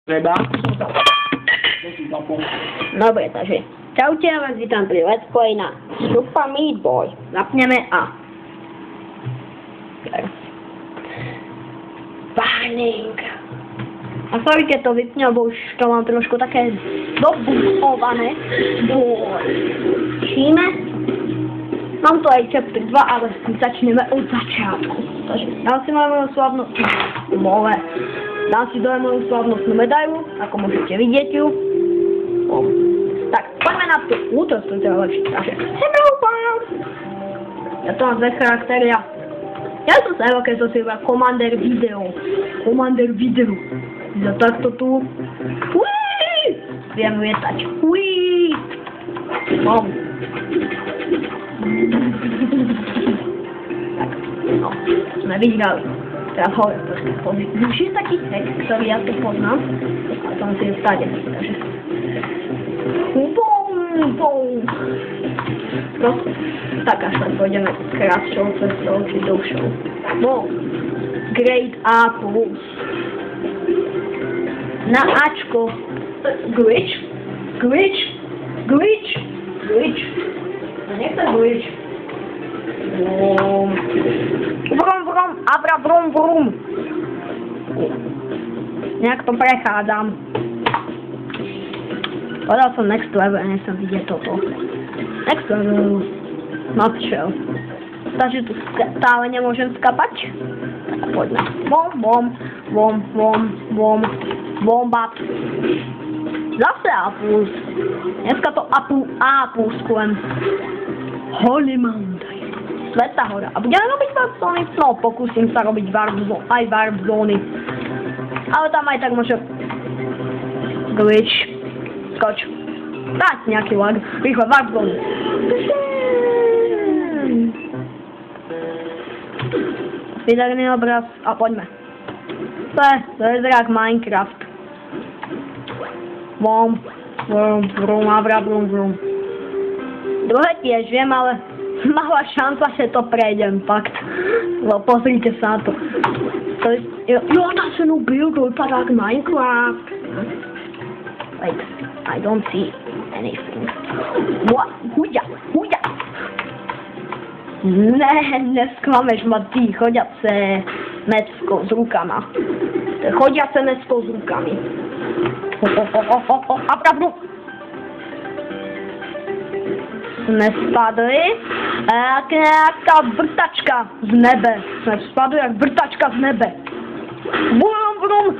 Treba. Dobre, takže čaute, ja vás vítam pri Let's Play na Super Meat Boy. Zapneme a... Warning! A sorry, keď to vypne, lebo už to mám trošku také dobudované. Všíme. Mám to aj chapter 2, ale začneme od začiatku. Takže dám si moju slavnostnú dám si dole moju slavnostnú medailu, ako môžete vidieť ju. Tak, poďme na tú útok, to je lepšie. Takže, ja to mám dve charaktery. Ja som sa keď som si iba Commander Video. Za takto tu. Uiii! Viem lietať. Uiii! Bom. Tak, no, sme vyhrali. Teraz hore trošku pozrieť. Už je taký hack, ktorý ja tu poznám. A to musím stade. Takže... Bum. Proste. Tak až len pôjdeme krátšou cestou, či dlhšou. No. Grade A+. Na Ačko. Glitch. Nechcem glitch. Vrum. Nejak to prechádzam. Podal som next level, nechcem vidieť toto. Next level. Not shell. Takže tu stále nemôžem skapať. Tak poďme. Bombat. Zase A+. Dneska to A+, len. Holy Mountain. Sveta hora. A budeme robiť warp zóny? No, pokúsim sa robiť aj warp zóny. Ale tam aj tak môže... Glitch. Skoč. Dať nejaký lag. Rýchle, warp zóny. Vydarný obraz a poďme. To je zrak Minecraft. Bum. Druhé tiež viem, ale malá šanca, že to prejdem, fakt. No, pozrite sa na to. Jo, tá sa nubil, to vypadá ako Minecraft. Wait, I don't see anything. What? Huďa. Nesklameš ma ty, chodiace mecko s rukama. Chodiace mecko s rukami. A pravdu. Sme spadli jak nejaká vrtačka z nebe. Brum.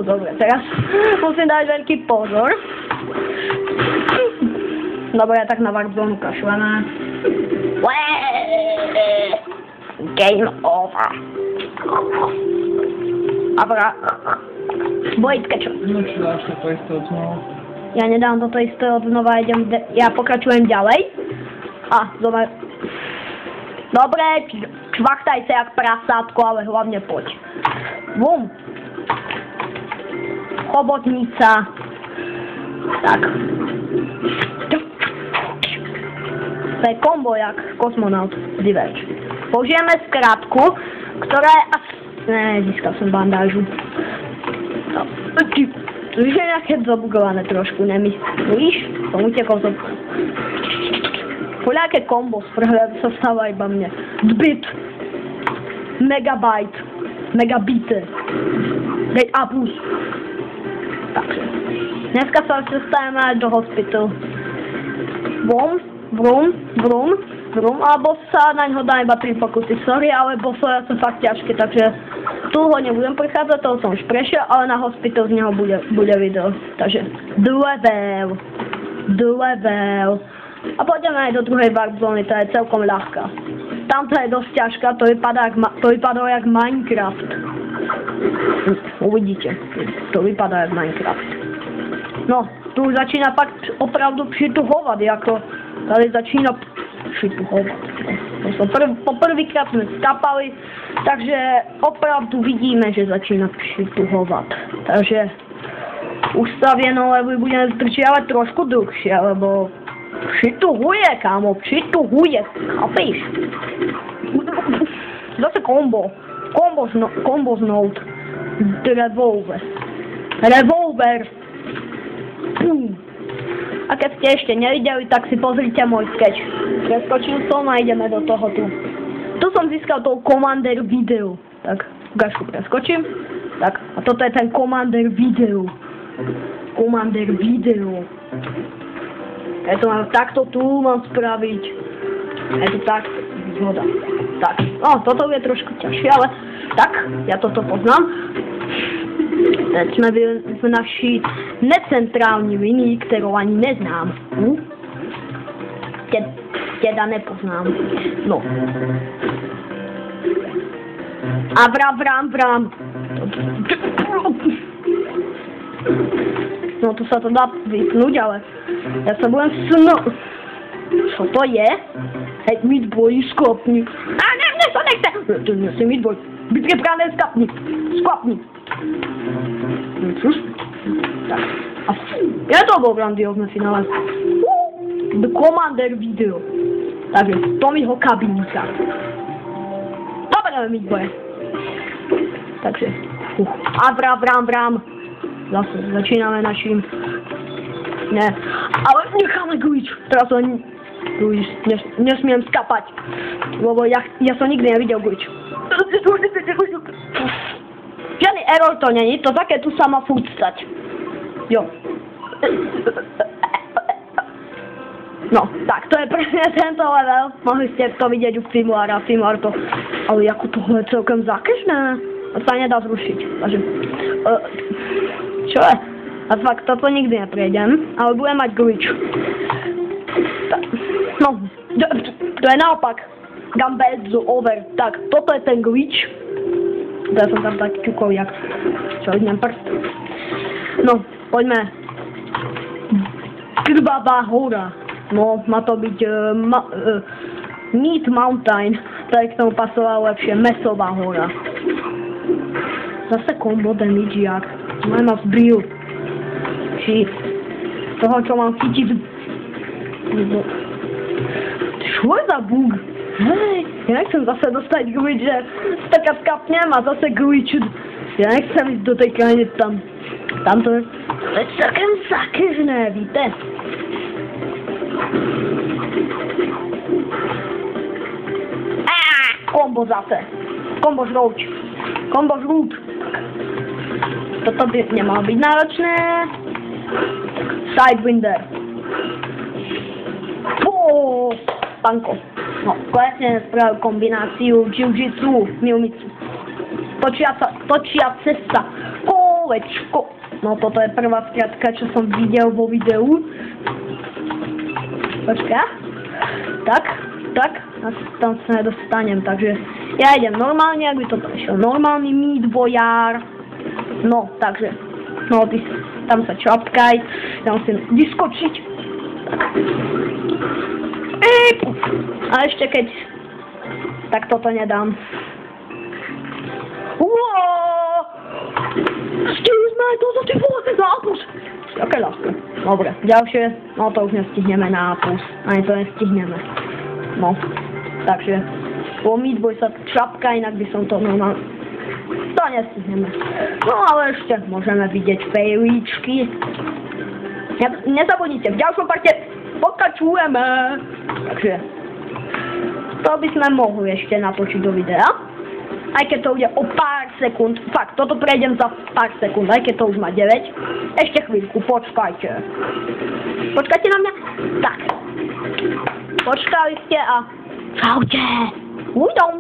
Dobre, teraz musím dať veľký pozor. Dobre, tak na warp zónu kašľaná. Game over. Bojitke čo? No čo dáš to isté od znova? Ja nedám toto isté od znova, ja pokračujem ďalej. Dobre. Dobre, čvachtajte jak prasátko, ale hlavne poď. Bum. Chobotnica. Tak. To je kombo jak kosmonaut Diverge. Použijeme skratku, ktorá je asi... Získal som bandážu. To je nejaké zabugované trošku, nemyslíš? Som utekol zo... Poľaké kombo sa stáva iba mne. Dbit. Megabite. Grade A+. Takže. Dneska sa dostaneme aj do hospital. Brum, a boss sa na ňo dá iba 3 pokusy. Sorry, ale bossovia sú fakt ťažké, takže tu ho nebudem prechádzať, toho som už prešiel, ale na hospital z neho bude video. Takže level. A pôjdeme aj do druhej warp zóny, tá je celkom ľahká. Tamto je dosť ťažká, to vypadá jak Minecraft. Uvidíte, to vypadá jak Minecraft. No, tu začína fakt opravdu přituhovať, ako tady začína přituhovať. Poprvýkrát sme skapali, takže opravdu vidíme, že začína přituhovať. Takže ustavieno levy budeme zdržiavať trošku dlhšie, lebo přituhuje, kámo, chápeš? Zase kombo z note. Drevové. revolver. A keď ste ešte nevideli, tak si pozrite môj sketch. Preskočil som a ideme do toho tu. Tu som získal toho Commander Video. Tak, gašku preskočím. Tak, a toto je ten Commander Video. Commander Video. Ja to mám takto tu mám spraviť. Je to tak, zhoda. Tak, no toto je trošku ťažšie, ale tak, ja toto poznám. Teď sme v naší necentrální linii, kterou ani neznám. Teda nepoznám. No. A vrám. No to sa to dá vypnúť, ale ja sa budem Čo to je? Hej, Meatboy, sklopni. A ne, to nechce! To nie si Meatboy. Bytke práve sklopni. Tak. A ja to bol grandiózne finále. The Commander Video. Takže Tommyho kabinka. Dobre, Meatboy. Takže. A vrám. Zase začíname naším. Ne, ale necháme glitch. Teraz to nesmiem skapať. Lebo ja som nikdy nevidel glitch. Žiadny error to není, to také tu sa má furt stať. Jo. No, tak to je presne tento level. Mohli ste to vidieť u Filmuara to. Ale ako tohle je celkem zákežné. To sa nedá zrušiť. Takže, čo je? A fakt, toto nikdy neprejdem, ale budem mať glitch. No, to je naopak. Gambezzo over. Tak, toto je ten glitch. Ja som tam tak ťukol, jak čo idem prst. No, poďme. Krvavá hora. No, má to byť Meat Mountain. Tak k tomu pasovalo lepšie. Mesová hora. Zase combo damage jak. Mám zbril. Či toho, čo mám chytiť. Čo je za bug? Hej, ja nechcem zase dostať glitch, že taká skapnem a zase glitch. Ja nechcem ísť do tej krajiny tam. Tam to je celkem zákežné, víte? Kombo zase. Kombo žrút. Toto by nemalo byť náročné. Sidewinder. Panko. No, konečne spravil kombináciu jiu-jitsu, milnicu. Točia cesta. Kolečko. No, toto je prvá skratka, čo som videl vo videu. Počka. Tak. Tam sa nedostanem, takže ja idem normálne, ak by to prešiel normálny Meatboyár. No, takže, no, tam sa čapkaj, ja musím vyskočiť. A ešte keď, tak toto nedám. Excuse me, to za ty vole, nápus. Také ľahké. Dobre, ďalšie, no to už nestihneme nápus, ani to nestihneme. No, takže, po Meatboy sa čapka, inak by som to normálne. To nestihneme. No ale ešte môžeme vidieť fejlíčky. Nezabudnite, v ďalšom parte pokračujeme. Takže to by sme mohli ešte natočiť do videa. Aj keď to bude o pár sekúnd. Fakt, toto prejdem za pár sekúnd, aj keď to už má 9. Ešte chvíľku, počkajte. Počkajte na mňa. Tak. Počkali ste a čaute. Ujdom.